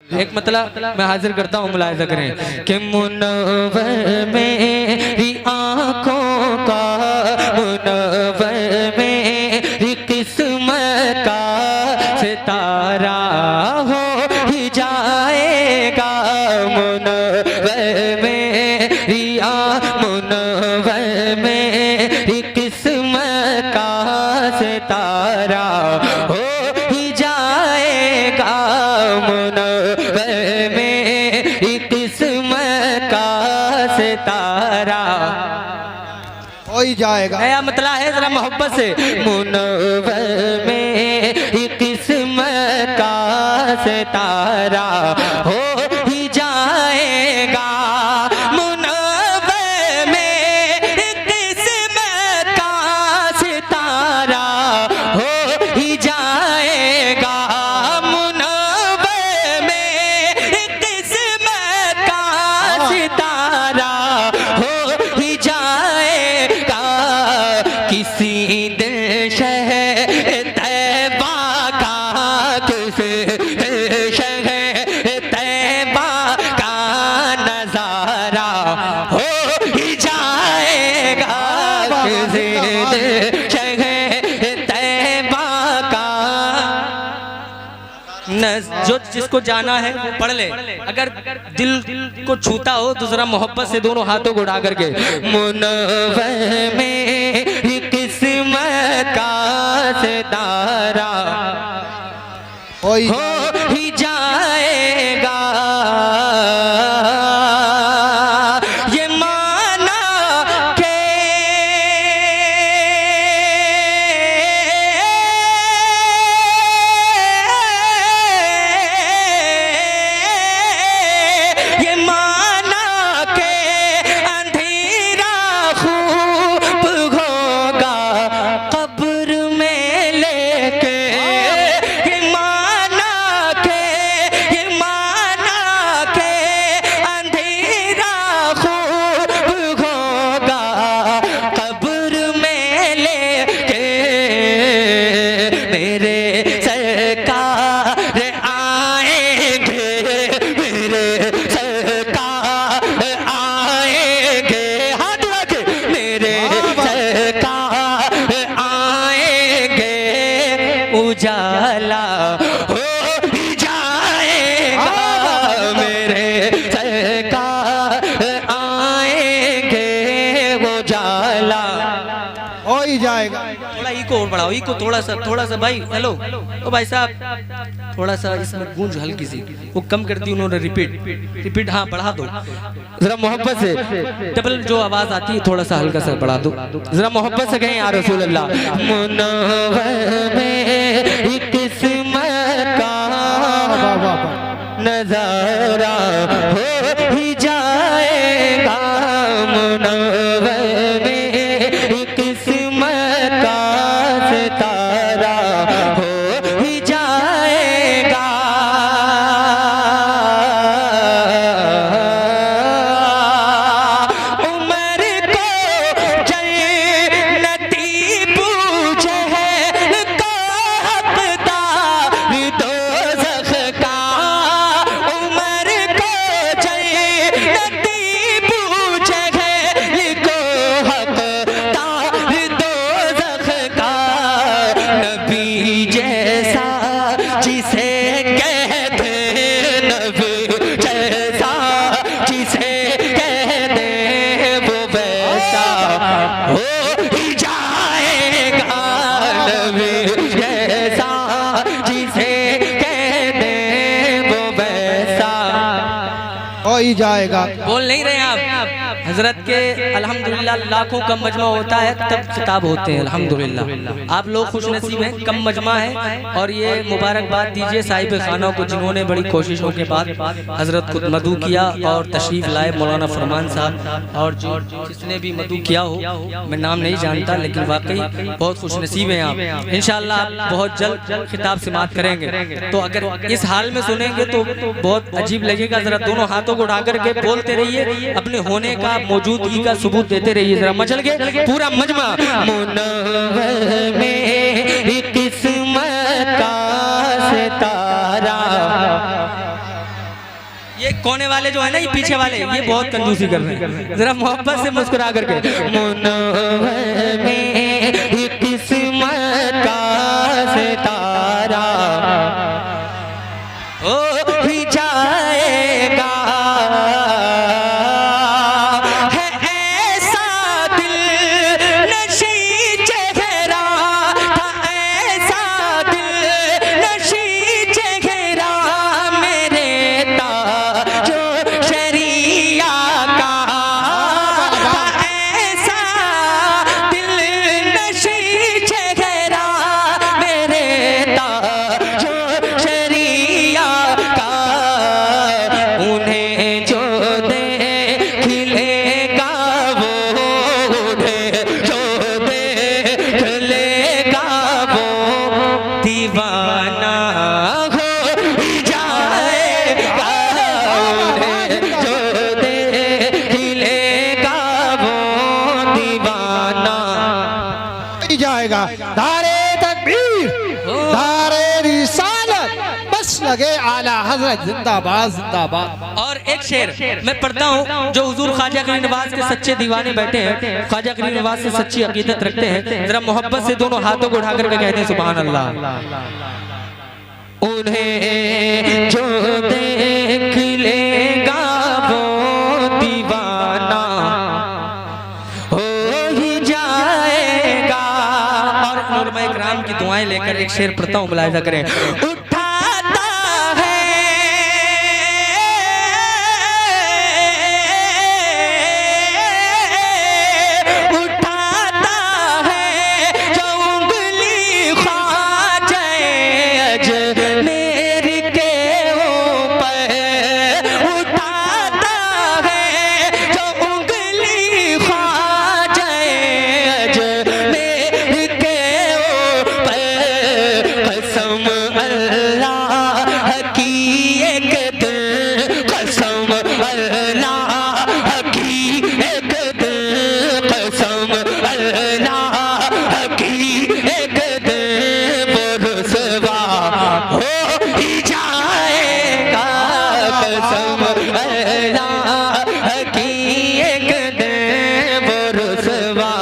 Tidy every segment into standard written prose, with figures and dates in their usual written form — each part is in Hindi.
एक मतलब मैं हाजिर करता हूँ, मुलाहिजा करें कि मुनव्वर मेरी आँखों का, मुनव्वर मेरी किस्मत का सितारा हो ही जाएगा। मुनव्वर मेरी मुनव्वर मेरी किस्मत का सितारा हो ही जाएगा। मुनव्वर मेरी किस्मत का सितारा हो ही जाएगा। नया मतलब है, जरा मोहब्बत से। मुनव्वर मेरी किस्मत का सितारा हो ही जाएगा। मुनव्वर मेरी किस्मत का सितारा हो ही जाएगा। मुनव्वर मेरी किस्मत का सितारा हो ही जाएगा। किसी दिल शहर तैबा का, किसी दिल शहर तैबा का नजारा हो ही जाएगा। किसी दिल शहर तैबा का जो जिसको जाना है वो पढ़ ले। अगर दिल को छूता हो तो जरा मोहब्बत से दोनों हाथों को उठा करके मुनव्वर मेरी किस्मत का सितारा हो ही जाएगा। ये माना के ये माना के अंधेरा खूब होगा कब्र में लेके। ये माना के अंधेरा खूब होगा कब्र में लेके। मेरे सरकार आएंगे, मेरे सरकार आएंगे, हाथ उठा के। मेरे सरकार आएंगे, उजाला हो ही जाएगा। मेरे सरकार आएंगे, उजाला हो ही जाएगा। थोड़ा इको और बढ़ाओ, इको थोड़ा सा भाई। हेलो ओ भाई साहब, थोड़ा सा इसमें गूंज हल्की सी वो कम कर दी उन्होंने। रिपीट हाँ बढ़ा दो जरा मोहब्बत से। डबल जो आवाज आती है थोड़ा सा हल्का सा बढ़ा दो जरा मोहब्बत से कहें या रसूल अल्लाह। मुनव्वर मेरी किस्मत का नजारा हो ही जाएगा। मुनव्वर मेरी किस्मत का सितारा हो ही जाएगा। उमर को जन्नती पूछे को हकदार दोज़ख का। उमर को जन्नती पूछे को हकदार दोज़ख का। नबी जैसा जिसे कहते, नबी जैसा जिसे कहते वो वैसा हो ही जाएगा। नबी जैसा जिसे कहते वो वैसा हो ही जाएगा। बोल नहीं रहे आप? हजरत के अल्हम्दुलिल्लाह लाखों कम मजमा होता है तब खिताब होते हैं। अल्हम्दुलिल्लाह आप लोग खुश नसीब हैं, कम मजमा है। और ये मुबारकबाद दीजिए साहिब खाना को जिन्होंने बड़ी कोशिशों के बाद हजरत को मदू किया और तशरीफ लाए मौलाना फरमान साहब। और जो जिसने भी मदू किया हो मैं नाम नहीं जानता, लेकिन वाकई बहुत खुश नसीब हैं आप। इंशाअल्लाह आप बहुत जल्द खिताब समाअत करेंगे। तो अगर इस हाल में सुनेंगे तो बहुत अजीब लगेगा। जरा दोनों हाथों को उठा करके बोलते रहिए, अपने होने का मौजूदगी का सबूत देते रहिए। जरा मचल के पूरा मजमा। मुनव्वर मेरी किस्मत का सितारा ये कोने वाले जो है ना, ये पीछे वाले, ये बहुत कंजूसी कर रहे हैं। जरा मोहब्बत से मुस्कुरा करके मुनव्वर में किस्मत का सितारा ओ ही जाएगा, है ऐसा दिल नशी चेहरा, ऐसा दिल नशी चेहरा मेरे ताजो शरिया का, ऐसा दिल नशी चेहरा मेरे ताजो शरिया का, उन्हें जो देख लेगा वो, उन्हें जो देख लेगा वो दीवाना हो जाएगा, उन्हें जो देख लेगा वो दीवाना हो ही जाएगा। नारे तकबीर, नारे रिसालत, बस लगे आला हजरत जिंदाबाद जिंदाबाद। और एक शेर मैं पढ़ता हूँ जो हुजूर ख्वाजा करीम नवाज के सच्चे दीवाने बैठे हैं, ख्वाजा करीम नवाज से सच्ची अकीदत रखते हैं, जरा मोहब्बत से दोनों हाथों को उठा करके कहते हैं सुभान अल्लाह। उन्हें जो देख लेगा वो दीवाना हो ही जाएगा। और उलमा इकराम की दुआएं लेकर एक शेर पढ़ता हूँ, मुलाहिजा करें। उठाता है जो उंगली ख्वाजा अजमेर के ऊपर, उठाता है जो उंगली ख्वाजा अजमेर के ऊपर, कसम अल्लाह की एक दिन, कसम अल्लाह की एक दिन, कसम अल्लाह की एक दिन वो रुसवा हो ही जाएगा, कसम अल्लाह की एक दिन वो रुसवा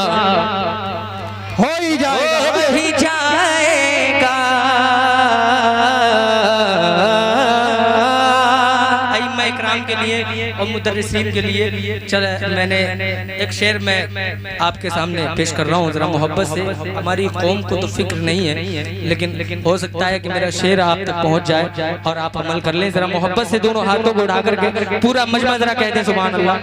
हो ही जाएगा, हो ही जाएगा। अइम्मा इकराम के लिए और मुदर्रिसीन के लिए चल मैंने एक शेर में आपके सामने पेश कर रहा हूँ, जरा मोहब्बत से। हमारी कौम को तो फिक्र नहीं है, लेकिन हो सकता है कि मेरा शेर आप तक पहुँच जाए और आप अमल कर लें। जरा मोहब्बत से दोनों हाथों को उठा करके पूरा मजमा जरा कहते हैं सुभान अल्लाह।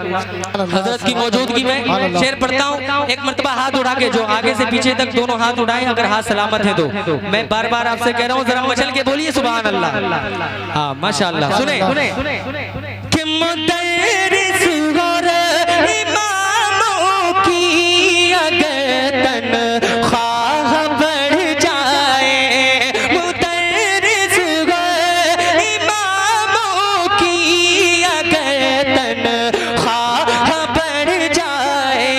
हजरत की मौजूदगी में शेर पढ़ता हूँ, एक मर्तबा हाथ उठा के, जो आगे से पीछे तक दोनों हाथ उठाएं, अगर हाथ सलामत है तो। मैं बार बार आपसे कह रहा हूँ, जरा मचल के बोलिए सुभान अल्लाह। हाँ माशाअल्लाह। सुने कि मुदर्रिस और इमामों की अगर तनख्वाह बढ़ जाए, मुदर्रिस और इमामों की अगर तनख्वाह बढ़ जाए,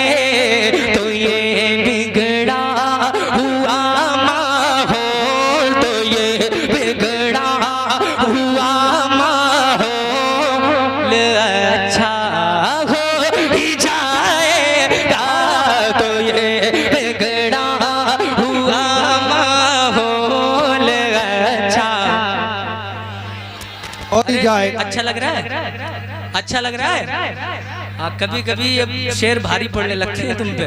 तो ये बिगड़ा हुआ माहौल, तो ये बिगड़ा हुआ माहौल अच्छा हो ही जाएगा, तो ये बिगड़ा हुआ माहौल अच्छा हो ही जाएगा। अच्छा लग रहा है, अच्छा लग रहा है। कभी कभी अब शेर भारी पड़ने लगते हैं तुम पे,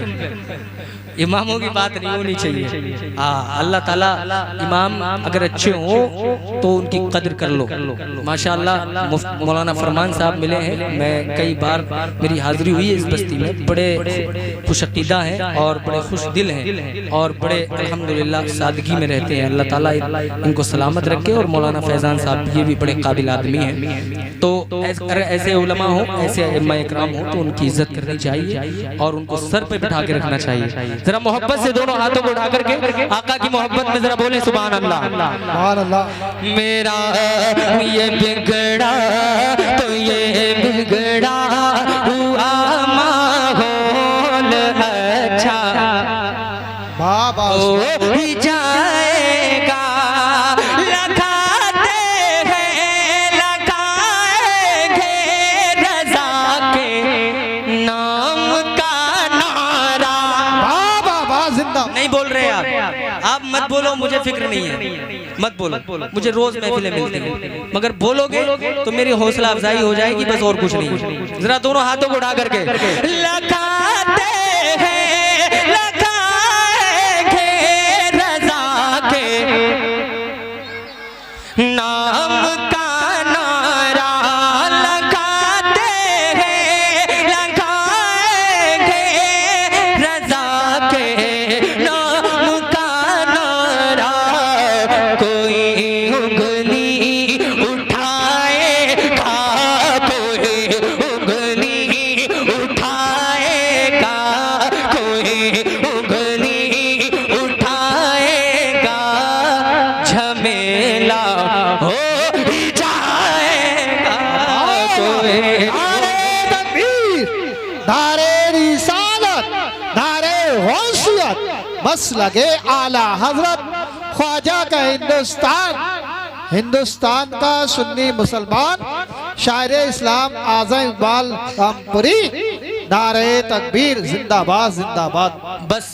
इमामों की बात नहीं होनी चाहिए। हाँ अल्लाह ताला इमाम अगर अच्छे हो तो उनकी कदर कर लो। माशाअल्लाह मौलाना फरमान साहब मिले हैं, मैं कई बार मेरी हाजिरी हुई है इस बस्ती में। बड़े खुशअकीदा हैं और बड़े खुश दिल हैं और बड़े अल्हम्दुलिल्लाह सादगी में रहते हैं। अल्लाह ताला इनको सलामत रखे। और मौलाना फैजान साहब ये भी बड़े काबिल आदमी हैं। तो अगर ऐसे उलमा हो, ऐसे इमाम इकराम हो तो उनकी इज्जत करनी चाहिए और उनको सर पे बिठा के रखना चाहिए। जरा मोहब्बत से दोनों हाथों को उठा करके आका की मोहब्बत में जरा बोले सुभान अल्लाह। सुभान अल्लाह। मेरा ये बिगड़ा तो ये बिगड़ा हुआ माहौल अच्छा बाबा हो ही जाएगा। लगाते हैं लगाएंगे मुझे फिक्र नहीं है, मत बोलो, मुझे रोज महफिलें मिलती हैं, मगर बोलोगे तो मेरी हौसला अफजाई हो जाएगी, बस और कुछ नहीं। जरा दोनों हाथों को उठा करके लगाते हैं, लगाएंगे रज़ा के नाम का नारा, लगाते हैं, लगाएंगे रज़ा के नाम का नारा। कोई उंगली उठाएगा, कोई उंगली उठाएगा, कोई उंगली उठाएगा, झमेला हो ही जाएगा कोई। नारे तकबीर, नारे रिसालत, नारे गौसियत, बस लगे आला हजरत ख्वाजा का हिंदुस्तान, हिंदुस्तान का सुन्नी मुसलमान शायर इस्लाम आज़म इकबाल रामपुरी। नारे तकबीर, जिंदाबाद जिंदाबाद। बस